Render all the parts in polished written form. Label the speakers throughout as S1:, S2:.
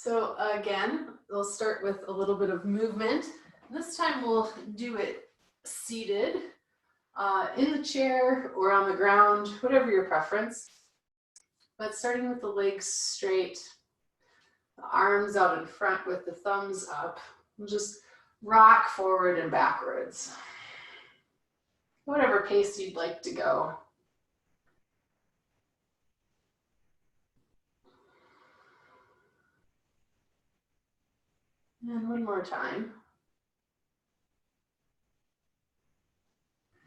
S1: So again, we'll start with a little bit of movement. This time we'll do it seated, in the chair or on the ground, whatever your preference. But starting with the legs straight, the arms out in front with the thumbs up. We'll just rock forward and backwards. Whatever pace you'd like to go. And one more time.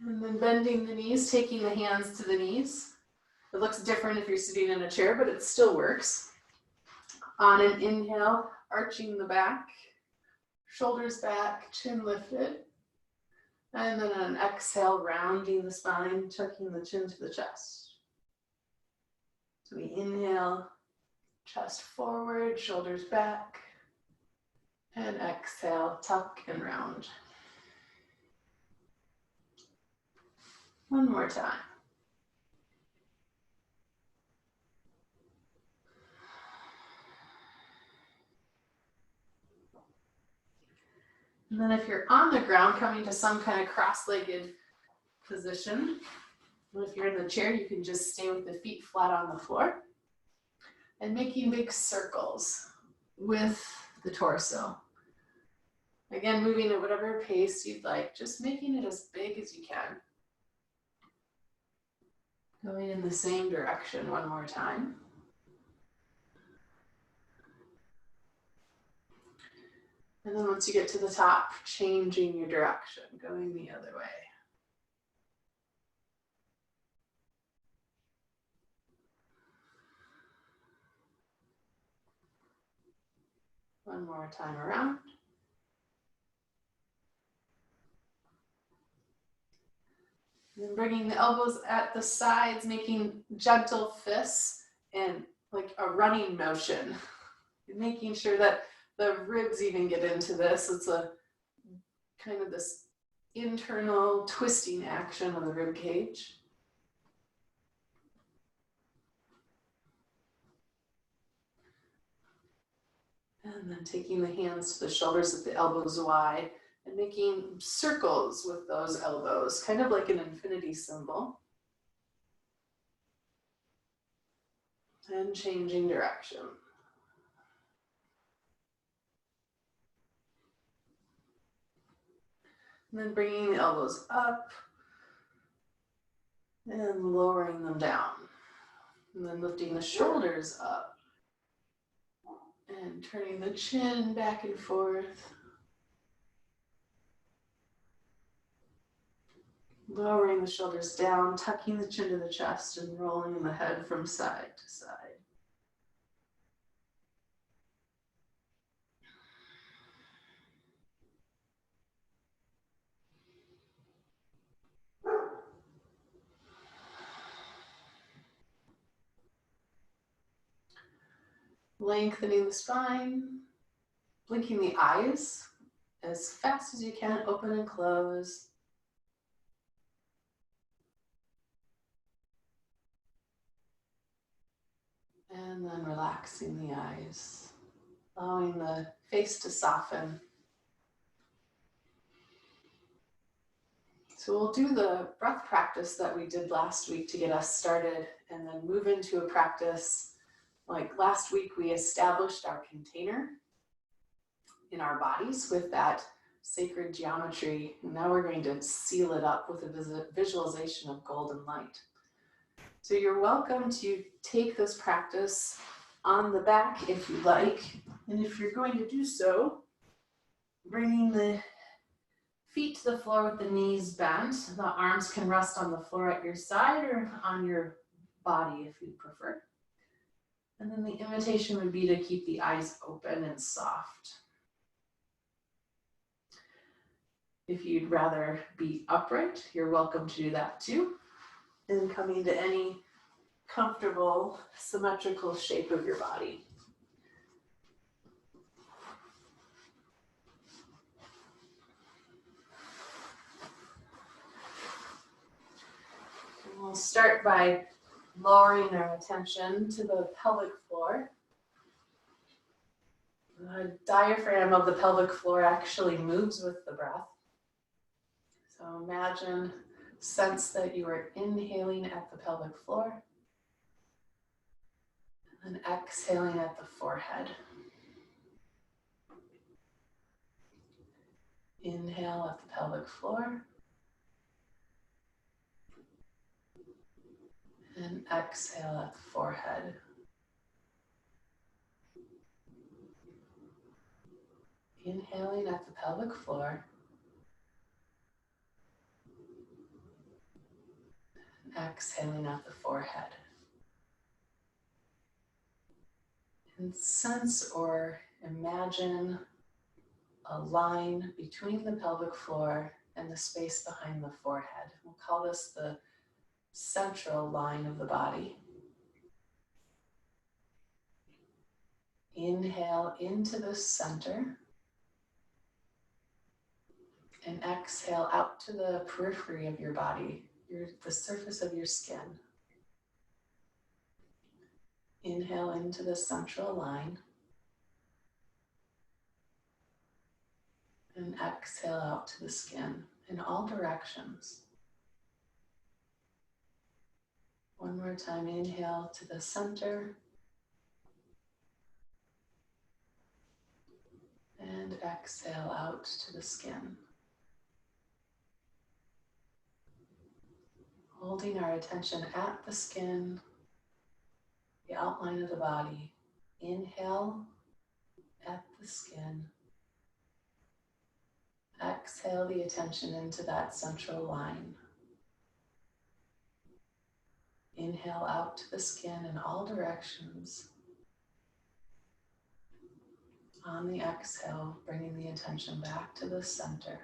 S1: And then bending the knees, taking the hands to the knees. It looks different if you're sitting in a chair, but it still works. On an inhale, arching the back, shoulders back, chin lifted. And then on an exhale, rounding the spine, tucking the chin to the chest. So we inhale, chest forward, shoulders back. And exhale, tuck and round. One more time. And then if you're on the ground, coming to some kind of cross-legged position. If you're in the chair, you can just stay with the feet flat on the floor. And making big circles with the torso. Again, moving at whatever pace you'd like, just making it as big as you can. Going in the same direction one more time. And then once you get to the top, changing your direction, going the other way. One more time around. And then bringing the elbows at the sides, making gentle fists and like a running motion. Making sure that the ribs even get into this. It's a kind of this internal twisting action of the rib cage. And then taking the hands to the shoulders with the elbows wide and making circles with those elbows, kind of like an infinity symbol. And changing direction. And then bringing the elbows up and lowering them down. And then lifting the shoulders up and turning the chin back and forth. Lowering the shoulders down, tucking the chin to the chest and rolling the head from side to side. Lengthening the spine, blinking the eyes as fast as you can, open and close. And then relaxing the eyes, allowing the face to soften. So we'll do the breath practice that we did last week to get us started and then move into a practice. Like last week, we established our container in our bodies with that sacred geometry. And now we're going to seal it up with a visualization of golden light. So you're welcome to take this practice on the back if you like. And if you're going to do so, bringing the feet to the floor with the knees bent. The arms can rest on the floor at your side or on your body if you prefer. And then the invitation would be to keep the eyes open and soft. If you'd rather be upright, you're welcome to do that too. And coming to any comfortable, symmetrical shape of your body. And we'll start by lowering our attention to the pelvic floor. The diaphragm of the pelvic floor actually moves with the breath. So imagine, sense that you are inhaling at the pelvic floor and then exhaling at the forehead. Inhale at the pelvic floor and exhale at the forehead. Inhaling at the pelvic floor and exhaling at the forehead. And sense or imagine a line between the pelvic floor and the space behind the forehead. We'll call this the central line of the body. Inhale into the center and exhale out to the periphery of your body, the surface of your skin. Inhale into the central line and exhale out to the skin in all directions. One more time, inhale to the center and exhale out to the skin. Holding our attention at the skin, the outline of the body. Inhale at the skin. Exhale the attention into that central line. Inhale out to the skin in all directions. On the exhale, bringing the attention back to the center.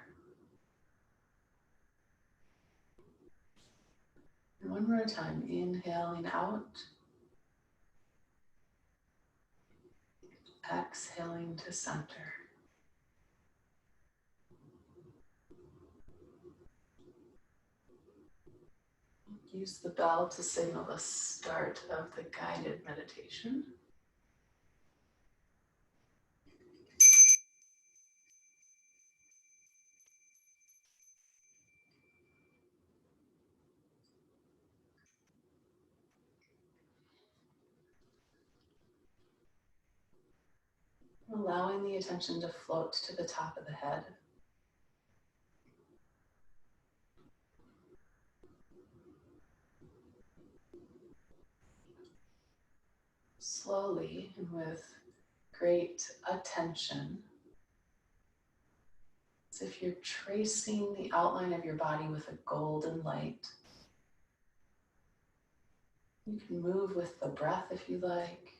S1: And one more time, inhaling out. Exhaling to center. Use the bell to signal the start of the guided meditation. Allowing the attention to float to the top of the head. Slowly and with great attention, as if you're tracing the outline of your body with a golden light. You can move with the breath if you like,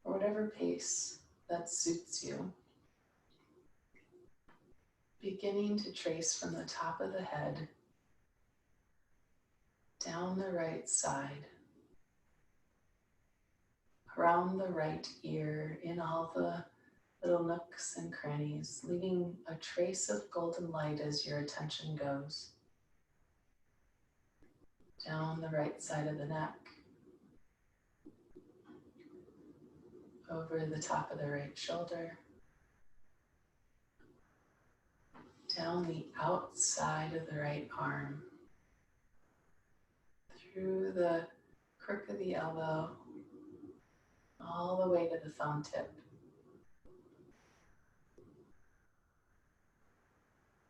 S1: or whatever pace that suits you. Beginning to trace from the top of the head, down the right side, around the right ear, in all the little nooks and crannies, leaving a trace of golden light as your attention goes. Down the right side of the neck, over the top of the right shoulder, down the outside of the right arm, through the crook of the elbow, all the way to the thumb tip.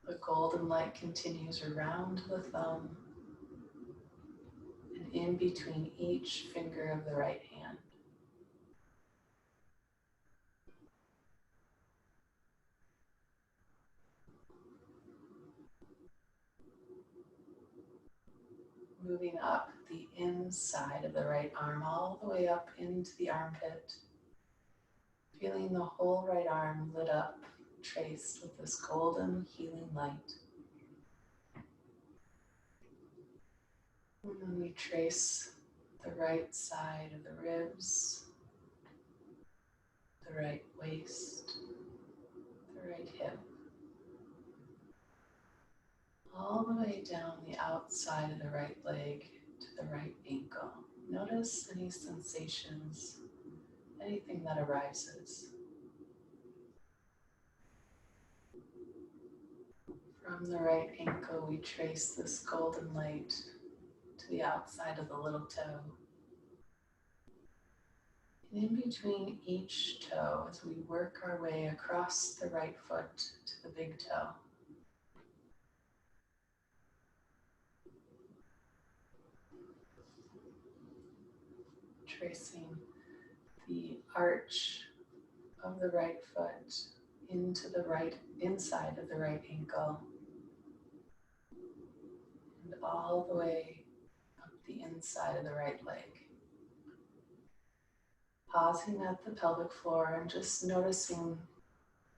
S1: The golden light continues around the thumb and in between each finger of the right hand. Moving up the inside of the right arm, all the way up into the armpit. Feeling the whole right arm lit up, traced with this golden healing light. And then we trace the right side of the ribs, the right waist, the right hip, all the way down the outside of the right leg to the right ankle. Notice any sensations anything that arises. From the right ankle, we trace this golden light to the outside of the little toe. And in between each toe, as we work our way across the right foot to the big toe, tracing the arch of the right foot into the right inside of the right ankle and all the way up the inside of the right leg. Pausing at the pelvic floor and just noticing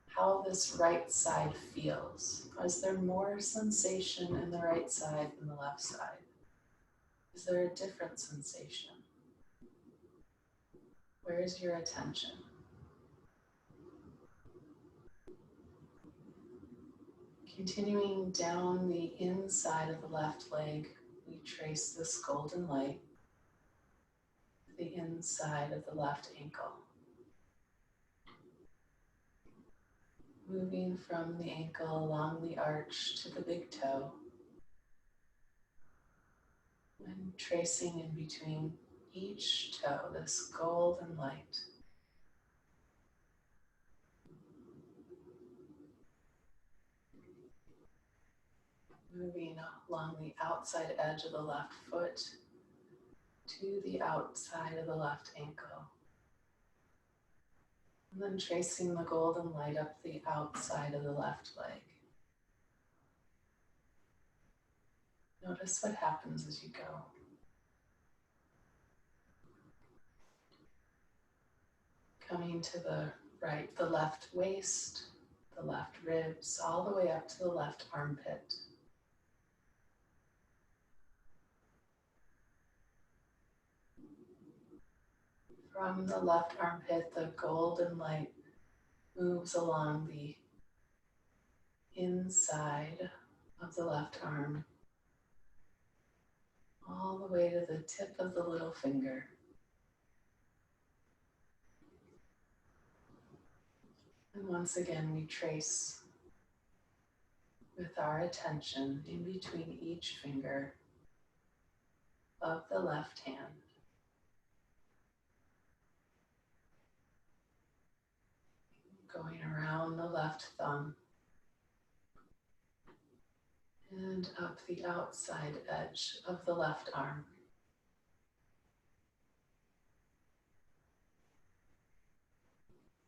S1: how this right side feels. Is there more sensation in the right side than the left side? Is there a different sensation? Where is your attention? Continuing down the inside of the left leg, we trace this golden light to the inside of the left ankle. Moving from the ankle along the arch to the big toe, and tracing in between each toe this golden light. Moving along the outside edge of the left foot to the outside of the left ankle. And then tracing the golden light up the outside of the left leg. Notice what happens as you go. Coming to the right, the left waist, the left ribs, all the way up to the left armpit. From the left armpit, the golden light moves along the inside of the left arm, all the way to the tip of the little finger. And once again, we trace with our attention in between each finger of the left hand. Going around the left thumb and up the outside edge of the left arm.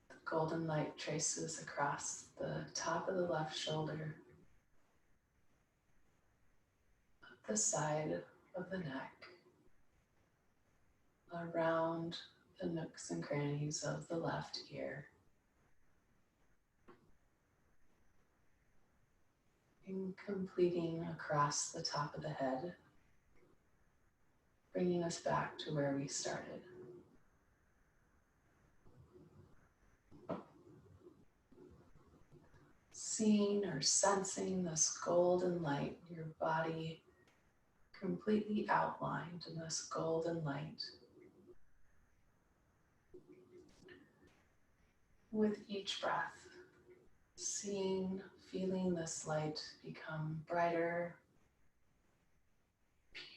S1: The golden light traces across the top of the left shoulder, up the side of the neck, around the nooks and crannies of the left ear, and completing across the top of the head, bringing us back to where we started. Seeing or sensing this golden light, your body completely outlined in this golden light. With each breath, seeing, feeling this light become brighter,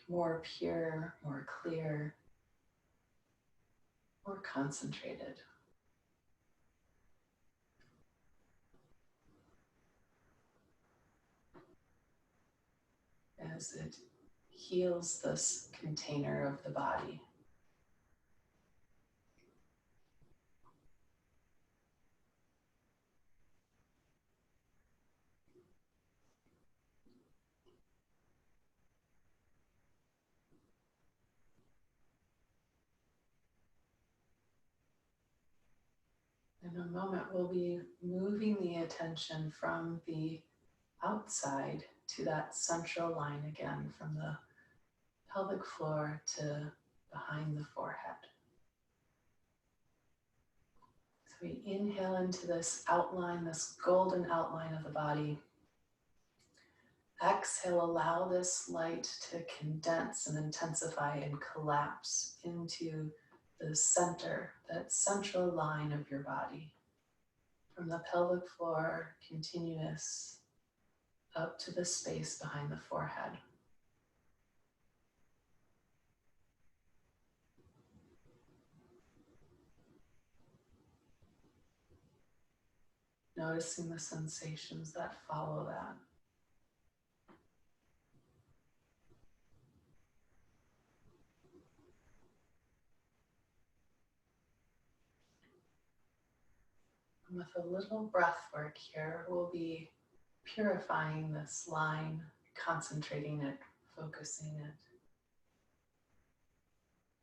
S1: more pure, more clear, more concentrated. As it heals this container of the body. In a moment, we'll be moving the attention from the outside to that central line again, from the pelvic floor to behind the forehead. So we inhale into this outline, this golden outline of the body. Exhale, allow this light to condense and intensify and collapse into the center, that central line of your body, from the pelvic floor, continuous, up to the space behind the forehead. Noticing the sensations that follow that. And with a little breath work here, we'll be purifying this line, concentrating it, focusing it.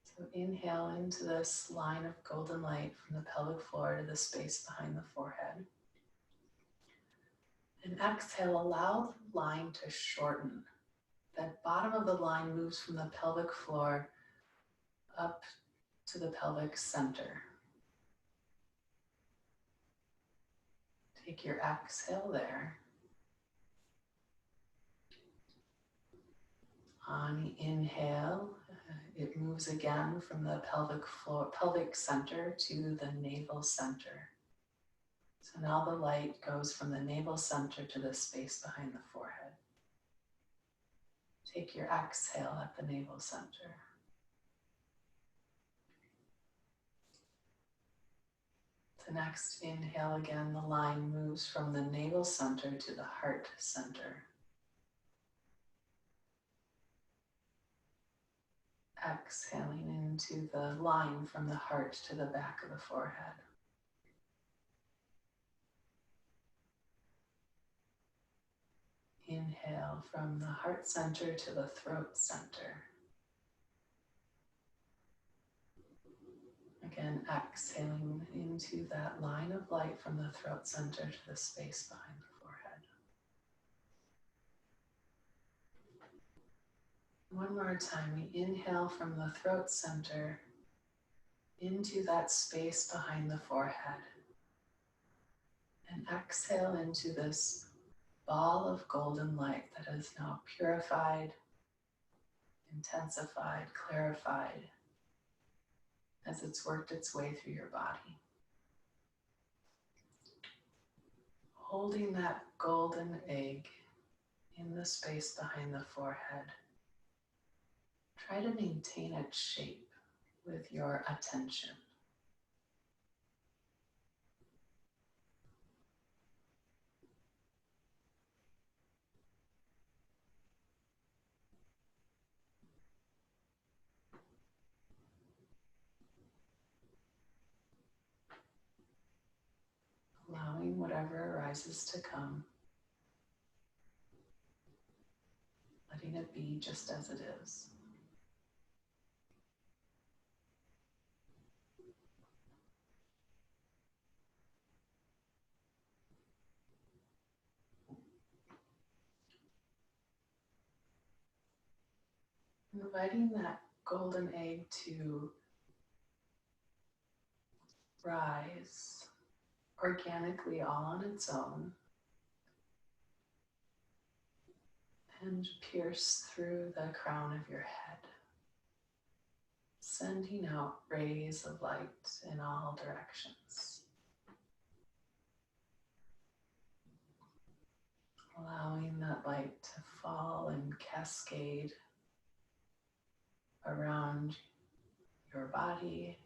S1: So inhale into this line of golden light from the pelvic floor to the space behind the forehead. And exhale, allow the line to shorten. That bottom of the line moves from the pelvic floor up to the pelvic center. Take your exhale there. On the inhale, it moves again from the pelvic center to the navel center. So now the light goes from the navel center to the space behind the forehead. Take your exhale at the navel center. The next inhale again, the line moves from the navel center to the heart center. Exhaling into the line from the heart to the back of the forehead. Inhale from the heart center to the throat center. Again, exhaling into that line of light from the throat center to the space behind the forehead. One more time, we inhale from the throat center into that space behind the forehead. And exhale into this ball of golden light that is now purified, intensified, clarified as it's worked its way through your body. Holding that golden egg in the space behind the forehead, try to maintain its shape with your attention. Allowing whatever arises to come, letting it be just as it is. Inviting that golden egg to rise organically all on its own and pierce through the crown of your head, sending out rays of light in all directions. Allowing that light to fall and cascade around your body,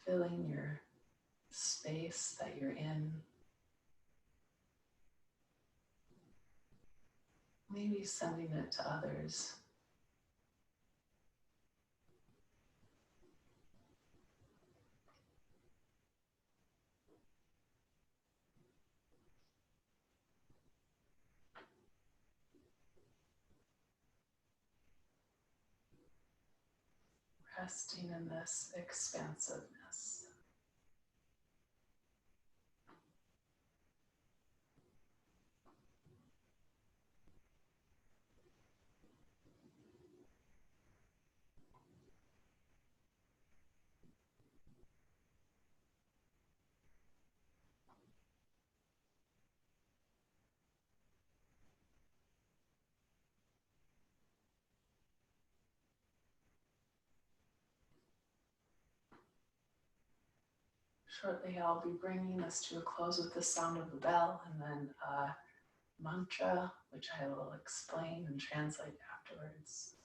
S1: filling your space that you're in. Maybe sending it to others. Resting in this expansiveness. Shortly, I'll be bringing us to a close with the sound of the bell and then a mantra, which I will explain and translate afterwards.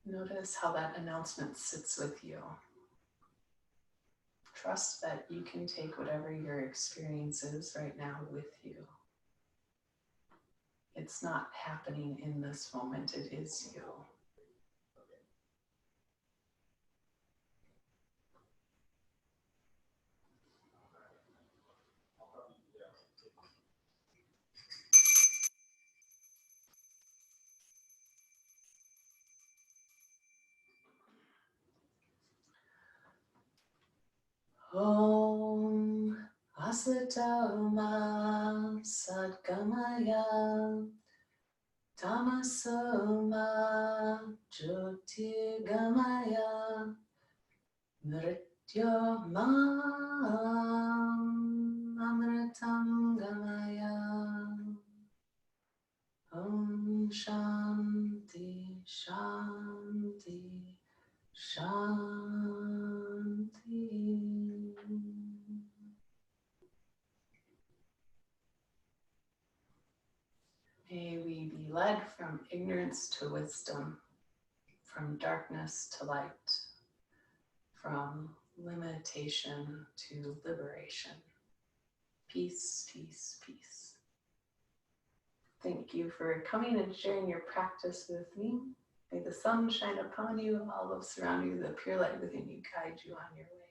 S1: Notice how that announcement sits with you. Trust that you can take whatever your experience is right now with you. It's not happening in this moment, it is you. Om Asatoma Sadgamaya Tamasoma Jyotirgamaya Mrityomam Amritam Gamaya. Om Shanti Shanti Shanti. May we be led from ignorance to wisdom, from darkness to light, from limitation to liberation. Peace, peace, peace. Thank you for coming and sharing your practice with me. May the sun shine upon you, all those surrounding you, the pure light within you guide you on your way.